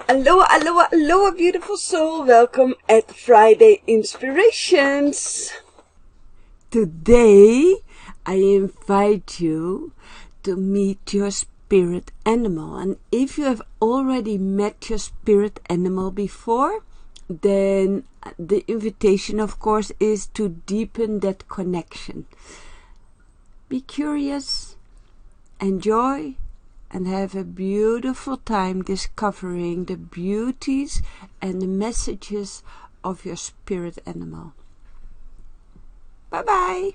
Aloha, aloha, aloha, beautiful soul. Welcome at Friday Inspirations. Today, I invite you to meet your spirit animal. And if you have already met your spirit animal before, then the invitation, of course, is to deepen that connection. Be curious, enjoy, and have a beautiful time discovering the beauties and the messages of your spirit animal. Bye-bye.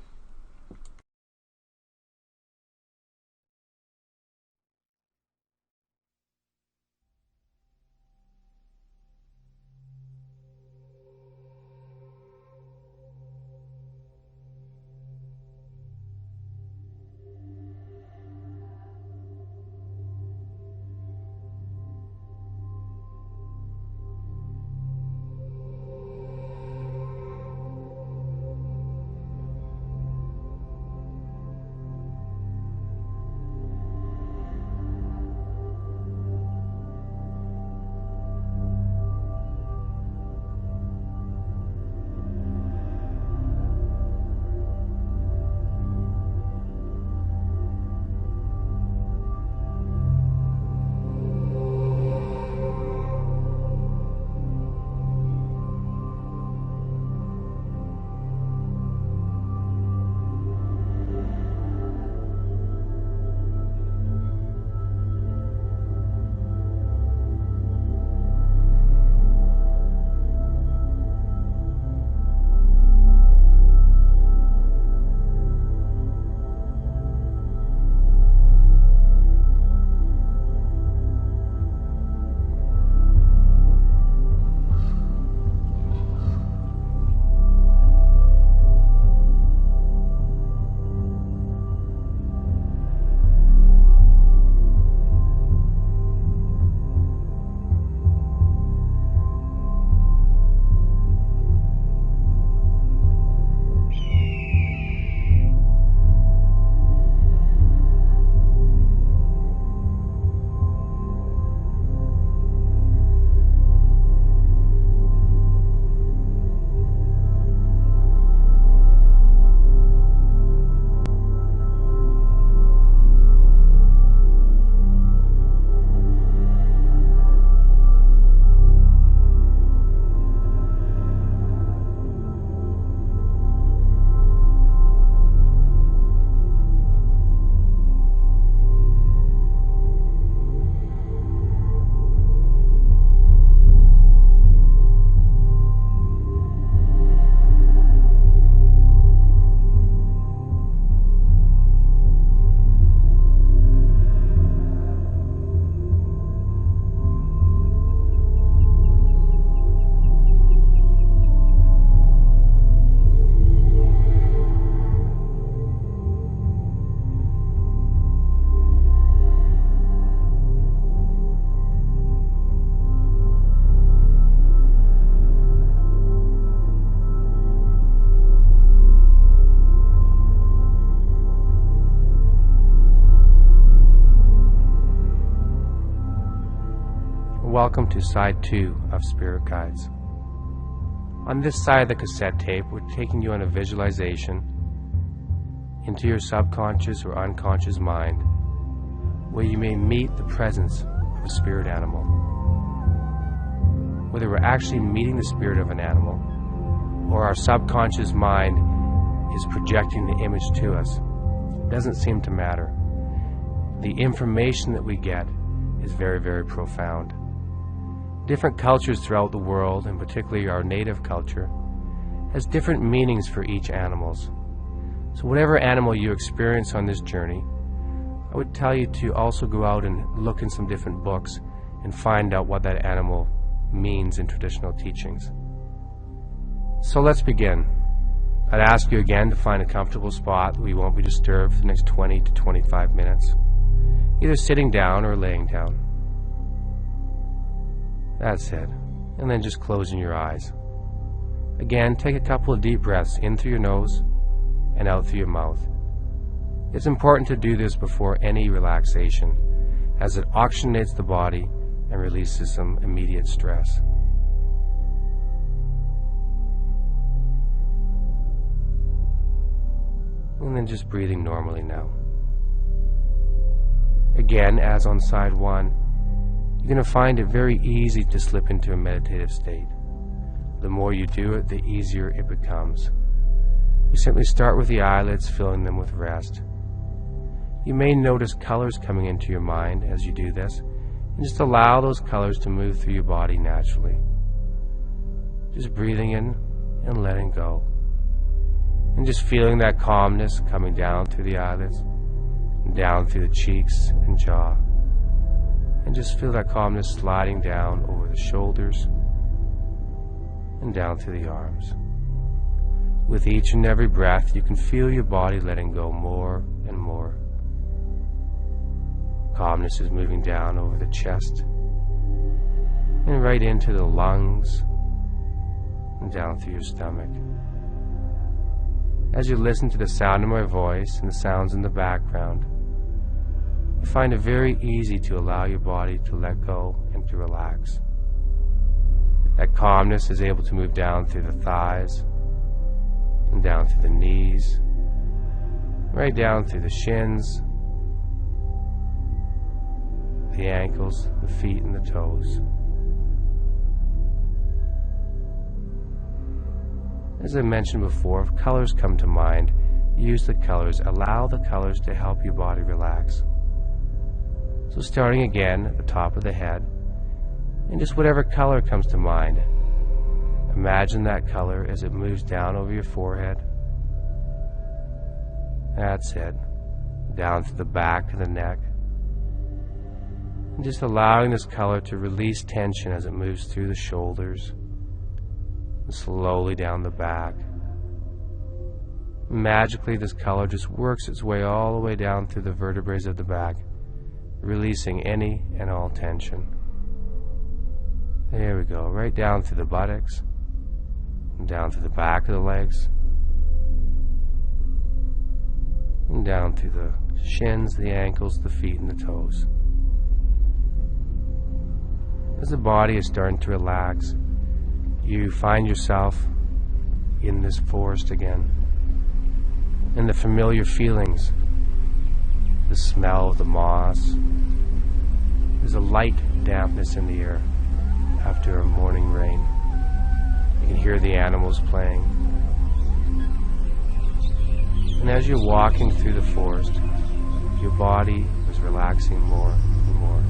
Welcome to side 2 of Spirit Guides. On this side of the cassette tape, we're taking you on a visualization into your subconscious or unconscious mind, where you may meet the presence of a spirit animal. Whether we're actually meeting the spirit of an animal or our subconscious mind is projecting the image to us, doesn't seem to matter. The information that we get is very, very profound. Different cultures throughout the world, and particularly our native culture, has different meanings for each animals. So whatever animal you experience on this journey, I would tell you to also go out and look in some different books and find out what that animal means in traditional teachings. So let's begin. I'd ask you again to find a comfortable spot where you won't be disturbed for the next 20 to 25 minutes, either sitting down or laying down. That's it. And then just closing your eyes. Again, take a couple of deep breaths in through your nose and out through your mouth. It's important to do this before any relaxation, as it oxygenates the body and releases some immediate stress. And then just breathing normally now. Again, as on side one, you're going to find it very easy to slip into a meditative state. The more you do it, the easier it becomes. You simply start with the eyelids, filling them with rest. You may notice colors coming into your mind as you do this, and just allow those colors to move through your body naturally. Just breathing in and letting go. And just feeling that calmness coming down through the eyelids, and down through the cheeks and jaw. And just feel that calmness sliding down over the shoulders and down through the arms. With each and every breath, you can feel your body letting go more and more. Calmness is moving down over the chest and right into the lungs and down through your stomach. As you listen to the sound of my voice and the sounds in the background, you find it very easy to allow your body to let go and to relax. That calmness is able to move down through the thighs and down through the knees, right down through the shins, the ankles, the feet, and the toes. As I mentioned before, if colors come to mind, use the colors. Allow the colors to help your body relax. So starting again at the top of the head, and just whatever color comes to mind, imagine that color as it moves down over your forehead. That's it. Down to the back of the neck. And just allowing this color to release tension as it moves through the shoulders and slowly down the back. Magically, this color just works its way all the way down through the vertebrae of the back, releasing any and all tension. There we go, right down through the buttocks, and down through the back of the legs, and down through the shins, the ankles, the feet, and the toes. As the body is starting to relax, you find yourself in this forest again, and the familiar feelings, the smell of the moss. There's a light dampness in the air after a morning rain. You can hear the animals playing. And as you're walking through the forest, your body is relaxing more and more.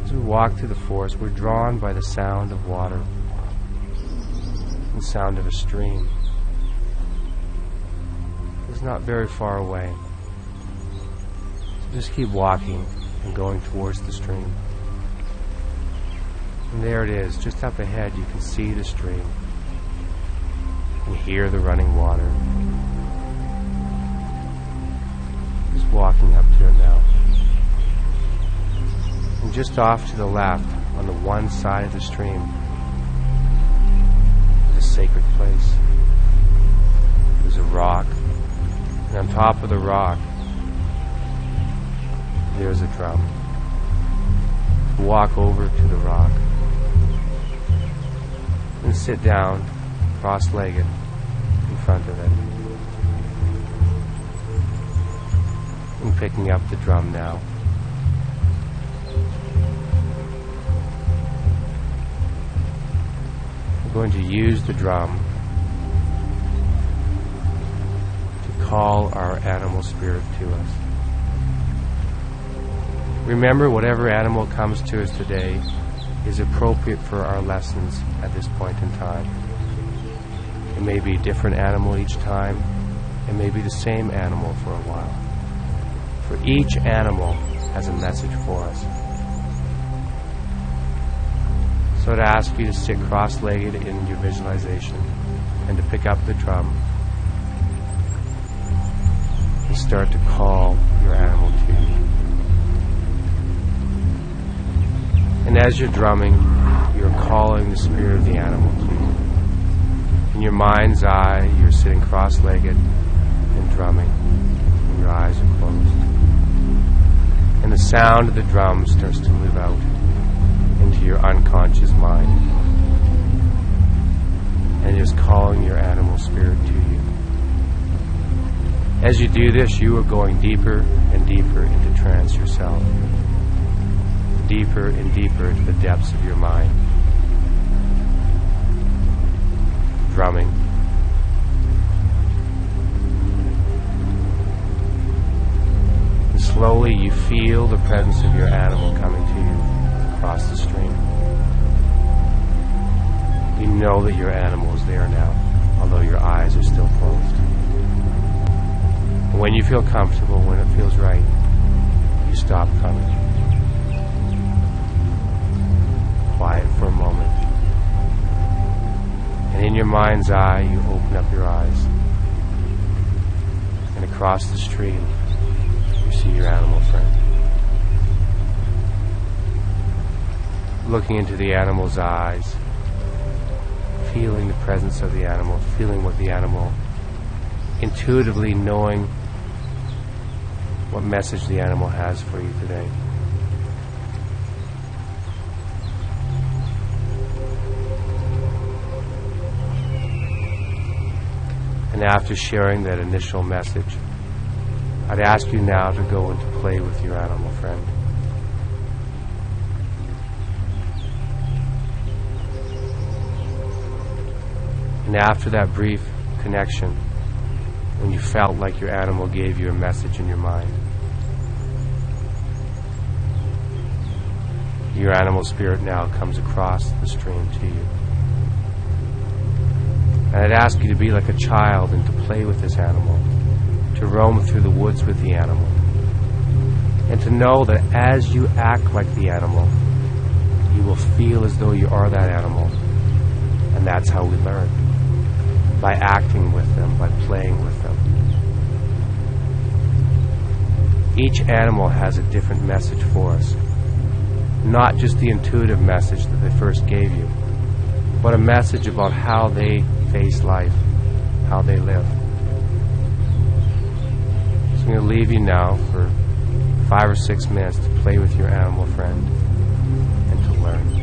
As we walk through the forest, we're drawn by the sound of water, the sound of a stream. It's not very far away. So just keep walking and going towards the stream. And there it is, just up ahead you can see the stream and hear the running water. Just walking up to it now. And just off to the left, on the one side of the stream, is a sacred place. There's a rock, and on top of the rock, there's a drum. Walk over to the rock and sit down cross-legged in front of it. And picking up the drum now. We're going to use the drum to call our animal spirit to us. Remember, whatever animal comes to us today is appropriate for our lessons at this point in time. It may be a different animal each time. It may be the same animal for a while. For each animal has a message for us. So I'd ask you to sit cross-legged in your visualization and to pick up the drum and start to call your animal to you. And as you're drumming, you're calling the spirit of the animal to you. In your mind's eye, you're sitting cross-legged and drumming, and your eyes are closed. And the sound of the drum starts to move out into your unconscious mind. And just calling your animal spirit to you. As you do this, you are going deeper and deeper into trance yourself. Deeper and deeper into the depths of your mind. Drumming. And slowly you feel the presence of your animal coming to you across the stream. You know that your animal is there now, although your eyes are still closed. And when you feel comfortable, when it feels right, you stop coming. Quiet for a moment. And in your mind's eye, you open up your eyes. And across the stream, you see your animal friend. Looking into the animal's eyes, feeling the presence of the animal, feeling what the animal, intuitively knowing what message the animal has for you today. And after sharing that initial message, I'd ask you now to go and to play with your animal friend. And after that brief connection, when you felt like your animal gave you a message in your mind, your animal spirit now comes across the stream to you. And I'd ask you to be like a child and to play with this animal, to roam through the woods with the animal, and to know that as you act like the animal, you will feel as though you are that animal. And that's how we learn. By acting with them, by playing with them. Each animal has a different message for us. Not just the intuitive message that they first gave you, but a message about how they face life, how they live. So I'm going to leave you now for 5 or 6 minutes to play with your animal friend and to learn.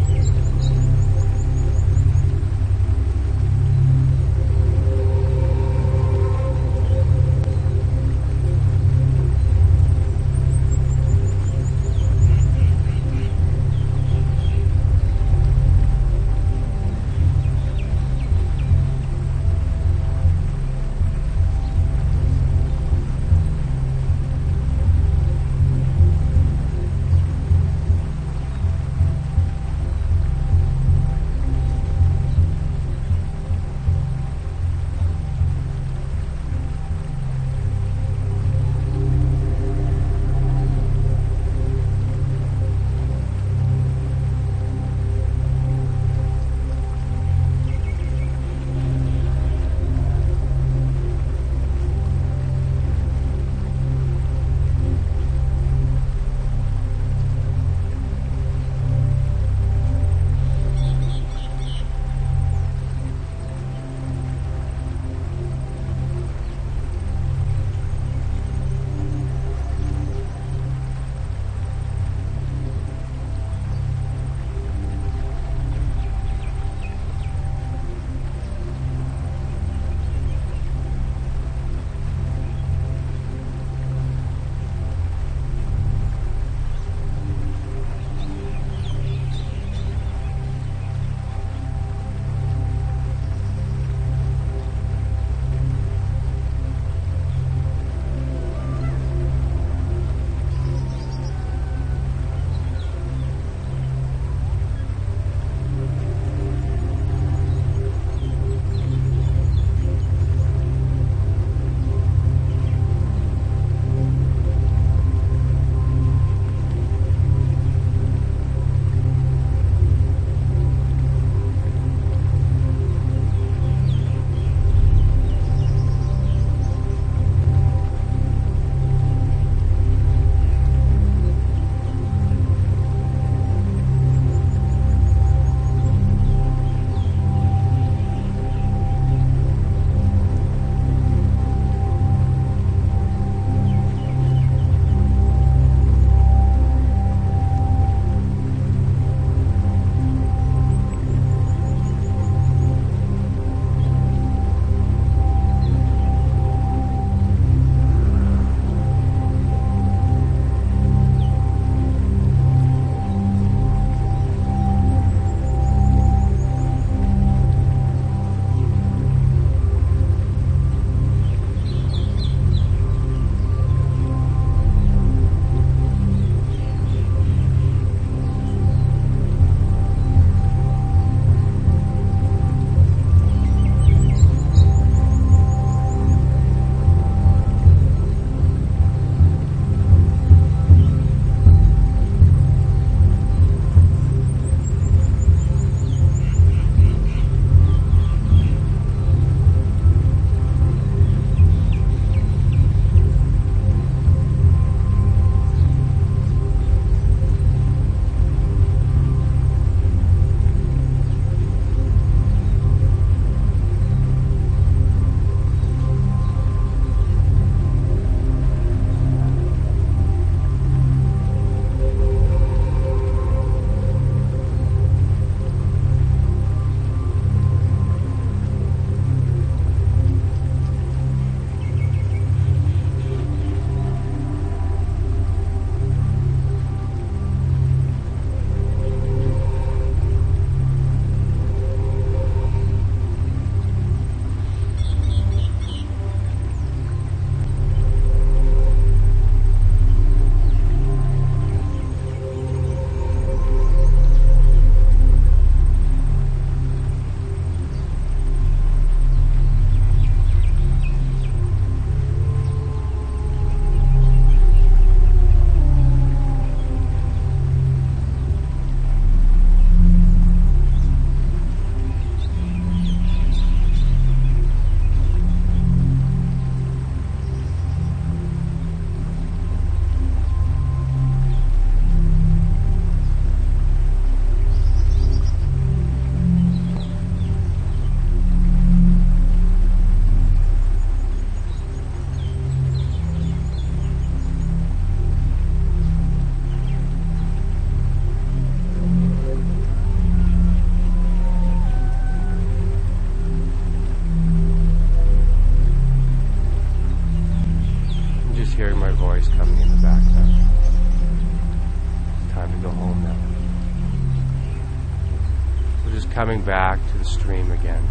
coming back to the stream again,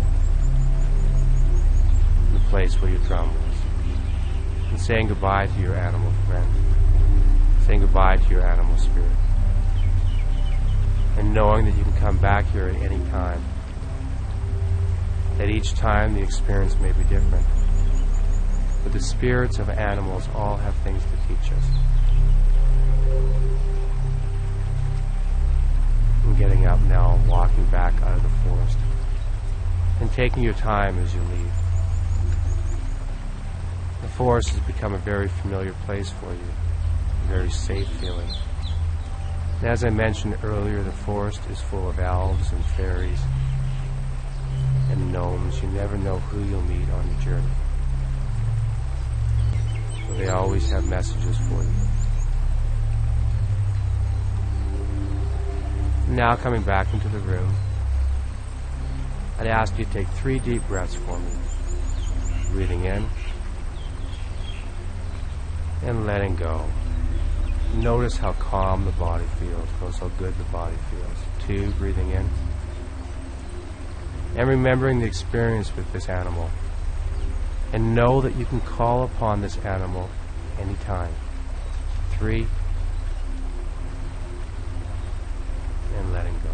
the place where your drum was, and saying goodbye to your animal friend, saying goodbye to your animal spirit, and knowing that you can come back here at any time, that each time the experience may be different, but the spirits of animals all have things to teach us. And getting up now, walking back out of the forest, and taking your time as you leave. The forest has become a very familiar place for you, a very safe feeling. And as I mentioned earlier, the forest is full of elves and fairies and gnomes. You never know who you'll meet on your journey. So they always have messages for you. Now coming back into the room, I'd ask you to take 3 deep breaths for me. Breathing in and letting go. Notice how calm the body feels. Notice how good the body feels. 2, breathing in. And remembering the experience with this animal. And know that you can call upon this animal anytime. 3, and letting go.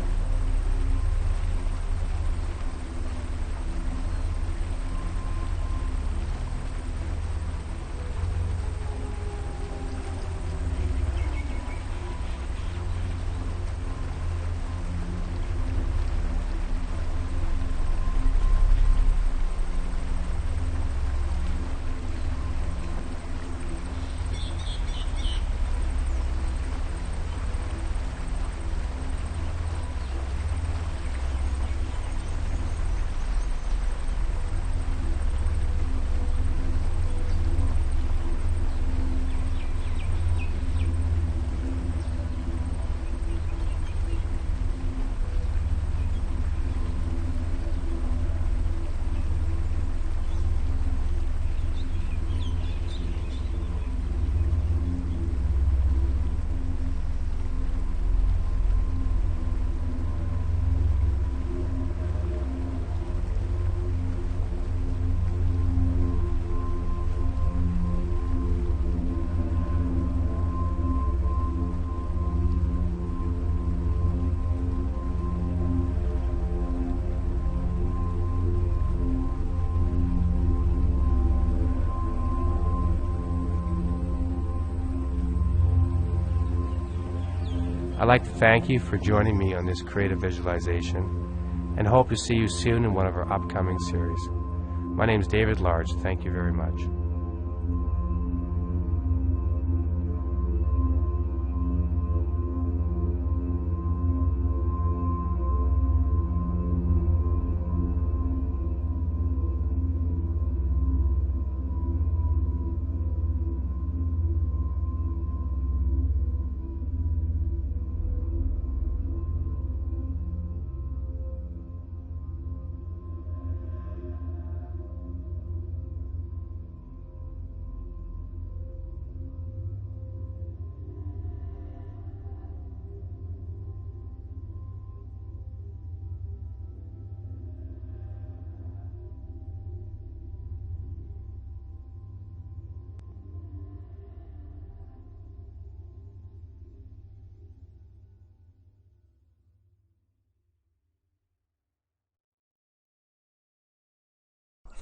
I'd like to thank you for joining me on this creative visualization and hope to see you soon in one of our upcoming series. My name is David Large. Thank you very much.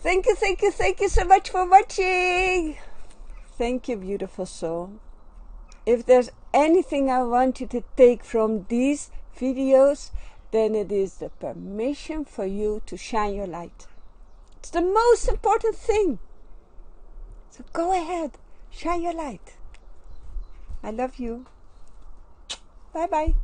Thank you so much for watching. Thank you, beautiful soul. If there's anything I want you to take from these videos, then it is the permission for you to shine your light. It's the most important thing. So go ahead, shine your light. I love you. Bye-bye.